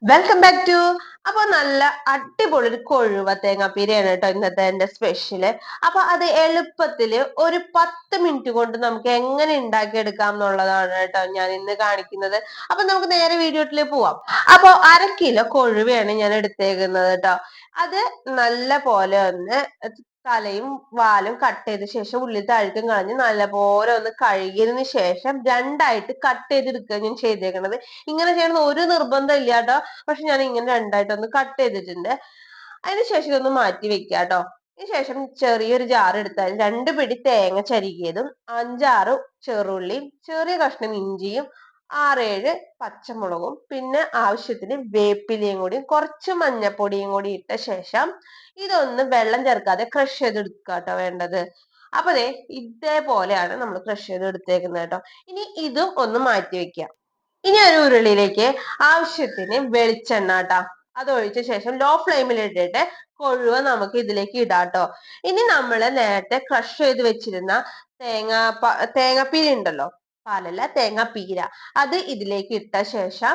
Welcome back to. അപ്പൊ നല്ല അടിപൊളി ഒരു കൊഴുവ തേങ്ങാപ്പീരയാണ് കേട്ടോ ഇന്നത്തെ എന്റെ സ്പെഷ്യല്. അപ്പൊ അത് എളുപ്പത്തില് ഒരു 10 മിനിറ്റ് കൊണ്ട് നമുക്ക് എങ്ങനെ ഉണ്ടാക്കിയെടുക്കാം എന്നുള്ളതാണ് കേട്ടോ ഞാൻ ഇന്ന് കാണിക്കുന്നത്. അപ്പൊ നമുക്ക് നേരെ വീഡിയോട്ടിലേക്ക് പോവാം. അപ്പൊ 1/2 കിലോ കൊഴുവയാണ് ഞാൻ എടുത്തേക്കുന്നത് കേട്ടോ. അത് നല്ല പോലെ ഒന്ന് തലയും വാലും കട്ട് ചെയ്ത ശേഷം ഉള്ളിലത്തെ അഴുക്കും കളഞ്ഞ് നല്ലപോലെ ഒന്ന് കഴുകിയതിന് ശേഷം രണ്ടായിട്ട് കട്ട് ചെയ്തെടുക്കുക ഞാൻ ചെയ്തേക്കണത്. ഇങ്ങനെ ചെയ്യണമെന്ന് ഒരു നിർബന്ധം ഇല്ല കേട്ടോ. പക്ഷെ ഞാൻ ഇങ്ങനെ രണ്ടായിട്ടൊന്ന് കട്ട് ചെയ്തിട്ടുണ്ട്. അതിനുശേഷം ഇതൊന്ന് മാറ്റി വെക്കുക കേട്ടോ. അതിനുശേഷം ചെറിയൊരു ജാർ എടുത്താൽ 2 പിടി തേങ്ങ ചരുകിയതും 5-6 ചെറുള്ളിയും ചെറിയ കഷ്ണം ഇഞ്ചിയും 6-7 പച്ചമുളകും പിന്നെ ആവശ്യത്തിന് വേപ്പിലയും കൂടി കുറച്ച് മഞ്ഞപ്പൊടിയും കൂടി ഇട്ട ശേഷം ഇതൊന്ന് വെള്ളം ചേർക്കാതെ ക്രഷ് ചെയ്തെടുക്കുക കേട്ടോ വേണ്ടത്. അപ്പൊ ദേ ഇതേപോലെയാണ് നമ്മൾ ക്രഷ് ചെയ്ത് എടുത്തേക്കുന്നത് കേട്ടോ. ഇനി ഇതും ഒന്ന് മാറ്റി വെക്കുക. ഇനി ഒരു ഉരുളിയിലേക്ക് ആവശ്യത്തിന് വെളിച്ചെണ്ണ കേട്ടോ അത് ഒഴിച്ച ശേഷം ലോ ഫ്ലെയിമിൽ ഇട്ടിട്ട് കൊഴുവ നമുക്ക് ഇതിലേക്ക് ഇടാട്ടോ. ഇനി നമ്മൾ നേരത്തെ ക്രഷ് ചെയ്ത് വെച്ചിരുന്ന തേങ്ങാപ്പീര ഉണ്ടല്ലോ, പാലല്ല തേങ്ങാപ്പീര, അത് ഇതിലേക്ക് ഇട്ട ശേഷം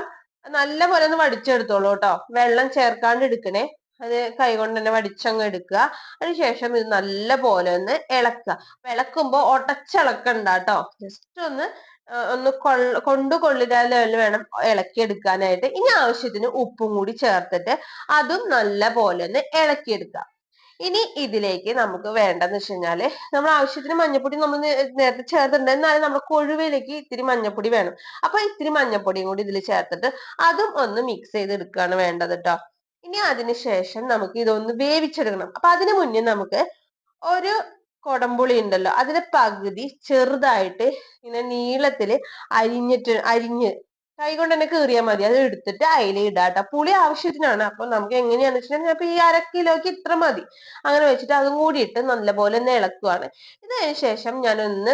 നല്ല പോലെ ഒന്ന് വടിച്ചെടുത്തോളൂ കേട്ടോ. വെള്ളം ചേർക്കാണ്ട് എടുക്കണേ, അത് കൈകൊണ്ട് തന്നെ വടിച്ചങ്ങ് എടുക്കുക. അതിനുശേഷം ഇത് നല്ല പോലെ ഒന്ന് ഇളക്കുക. ഇളക്കുമ്പോ ഒടച്ചിളക്കണ്ട കേട്ടോ, ജസ്റ്റ് ഒന്ന് കൊള്ളിരാ ലെവൽ വേണം ഇളക്കിയെടുക്കാനായിട്ട്. ഇനി ആവശ്യത്തിന് ഉപ്പും കൂടി ചേർത്തിട്ട് അതും നല്ല പോലെ ഒന്ന് ഇളക്കിയെടുക്കുക. ഇനി ഇതിലേക്ക് നമുക്ക് വേണ്ടതെന്ന് വെച്ച് കഴിഞ്ഞാല് നമ്മൾ ആവശ്യത്തിന് മഞ്ഞപ്പൊടി നമ്മൾ നേരത്തെ ചേർത്തിട്ടുണ്ട്, എന്നാലും നമ്മുടെ കൊഴുവയിലേക്ക് ഇത്തിരി മഞ്ഞപ്പൊടി വേണം. അപ്പൊ ഇത്തിരി മഞ്ഞപ്പൊടിയും കൂടി ഇതിൽ ചേർത്തിട്ട് അതും ഒന്ന് മിക്സ് ചെയ്തെടുക്കുകയാണ് വേണ്ടത് കേട്ടോ. ഇനി അതിനുശേഷം നമുക്ക് ഇതൊന്ന് വേവിച്ചെടുക്കണം. അപ്പൊ അതിനു മുന്നേ നമുക്ക് ഒരു കൊടംപുളി ഉണ്ടല്ലോ, അതിന്റെ പകുതി ചെറുതായിട്ട് ഇങ്ങനെ നീളത്തില് അരിഞ്ഞ് കൈ കൊണ്ട് തന്നെ കീറിയാൽ മതി. അത് എടുത്തിട്ട് അതിൽ ഇടാട്ടോ. പുളി ആവശ്യത്തിനാണ്. അപ്പൊ നമുക്ക് എങ്ങനെയാന്ന് വെച്ചിട്ടുണ്ടെങ്കിൽ ഇപ്പൊ ഈ 1/2 കിലോക്ക് ഇത്ര മതി. അങ്ങനെ വെച്ചിട്ട് അതും കൂടി ഇട്ട് നല്ലപോലെ ഒന്ന് ഇളക്കുവാണ്. ഇതിന് ശേഷം ഞാനൊന്ന്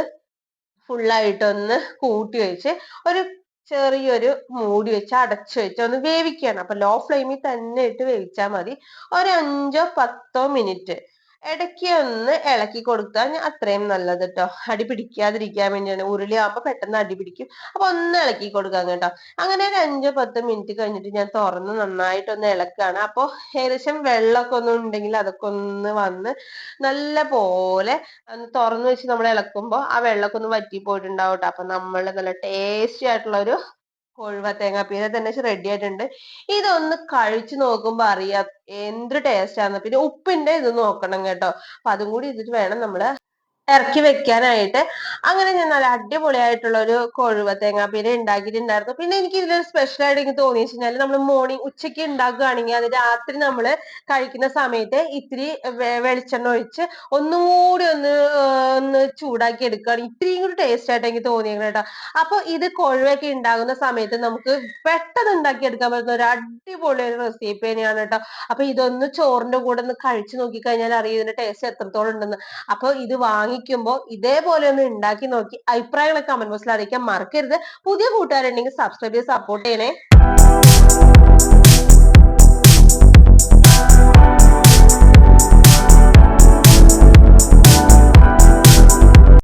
ഫുള്ളായിട്ടൊന്ന് കൂട്ടി വെച്ച് ഒരു ചെറിയൊരു മൂടി വെച്ച് അടച്ചു വെച്ച് ഒന്ന് വേവിക്കുകയാണ്. അപ്പൊ ലോ ഫ്ലെയിമിൽ തന്നെ ഇട്ട് വേവിച്ചാൽ മതി. ഒരു 5-10 മിനിറ്റ് ഇടയ്ക്ക് ഒന്ന് ഇളക്കി കൊടുത്താൽ അത്രയും നല്ലത് കേട്ടോ. അടി പിടിക്കാതിരിക്കാൻ വേണ്ടിയാണ്. ഉരുളി ആകുമ്പോ പെട്ടെന്ന് അടി പിടിക്കും. അപ്പൊ ഒന്ന് ഇളക്കി കൊടുക്കാം കേട്ടോ. അങ്ങനെ ഒരു 5-10 മിനിറ്റ് കഴിഞ്ഞിട്ട് ഞാൻ തുറന്ന് നന്നായിട്ടൊന്ന് ഇളക്കാണ്. അപ്പൊ ഏകദേശം വെള്ളമൊക്കെ ഒന്നും ഉണ്ടെങ്കിൽ അതൊക്കെ ഒന്ന് വന്ന് നല്ല പോലെ തുറന്നു വെച്ച് നമ്മൾ ഇളക്കുമ്പോൾ ആ വെള്ളമൊക്കെ ഒന്ന് വറ്റി പോയിട്ടുണ്ടാവും കേട്ടോ. അപ്പൊ നമ്മൾ നല്ല ടേസ്റ്റി ആയിട്ടുള്ള ഒരു കൊഴുവ തേങ്ങാപ്പീര തന്നെ റെഡി ആയിട്ടുണ്ട്. ഇതൊന്ന് കഴിച്ചു നോക്കുമ്പോ അറിയാം എന്ത് ടേസ്റ്റ് ആണ്. പിന്നെ ഉപ്പിന്റെ ഇത് നോക്കണം കേട്ടോ. അപ്പൊ അതും കൂടി ഇതിട്ട് വേണം നമ്മള് ഇറക്കി വെക്കാനായിട്ട്. അങ്ങനെ ഞാൻ നല്ല അടിപൊളിയായിട്ടുള്ള ഒരു കൊഴുവ തേങ്ങാപ്പീര ഉണ്ടാക്കിയിട്ടുണ്ടായിരുന്നു. പിന്നെ എനിക്ക് ഇതിലൊരു സ്പെഷ്യൽ ആയിട്ട് എനിക്ക് തോന്നി വെച്ചാൽ നമ്മൾ മോർണിംഗ് ഉച്ചയ്ക്ക് ഉണ്ടാക്കുകയാണെങ്കിൽ അത് രാത്രി നമ്മൾ കഴിക്കുന്ന സമയത്ത് ഇത്തിരി വെളിച്ചെണ്ണ ഒഴിച്ച് ഒന്നും കൂടി ഒന്ന് ചൂടാക്കി എടുക്കുകയാണെങ്കിൽ ഇത്തിരിയും കൂടി ടേസ്റ്റ് ആയിട്ട് എനിക്ക് തോന്നിയത് കേട്ടോ. അപ്പൊ ഇത് കൊഴുവൊക്കെ ഉണ്ടാകുന്ന സമയത്ത് നമുക്ക് പെട്ടെന്ന് ഉണ്ടാക്കി എടുക്കാൻ പറ്റുന്ന ഒരു അടിപൊളി ഒരു റെസിപ്പി തന്നെയാണ് കേട്ടോ. അപ്പൊ ഇതൊന്ന് ചോറിന്റെ കൂടെ ഒന്ന് കഴിച്ചു നോക്കി കഴിഞ്ഞാൽ അറിയാം ഇതിന്റെ ടേസ്റ്റ് എത്രത്തോളം ഉണ്ടെന്ന്. അപ്പൊ ഇത് വാങ്ങിക്കുമ്പോ ഇതേപോലെ ഒന്ന് ഉണ്ടാക്കി നോക്കി അഭിപ്രായങ്ങളൊക്കെ കമന്റ് ബോക്സിൽ അറിയിക്കാൻ മറക്കരുത്. പുതിയ കൂട്ടുകാരുണ്ടെങ്കിൽ സബ്സ്ക്രൈബ് ചെയ്ത് സപ്പോർട്ട് ചെയ്യണേ.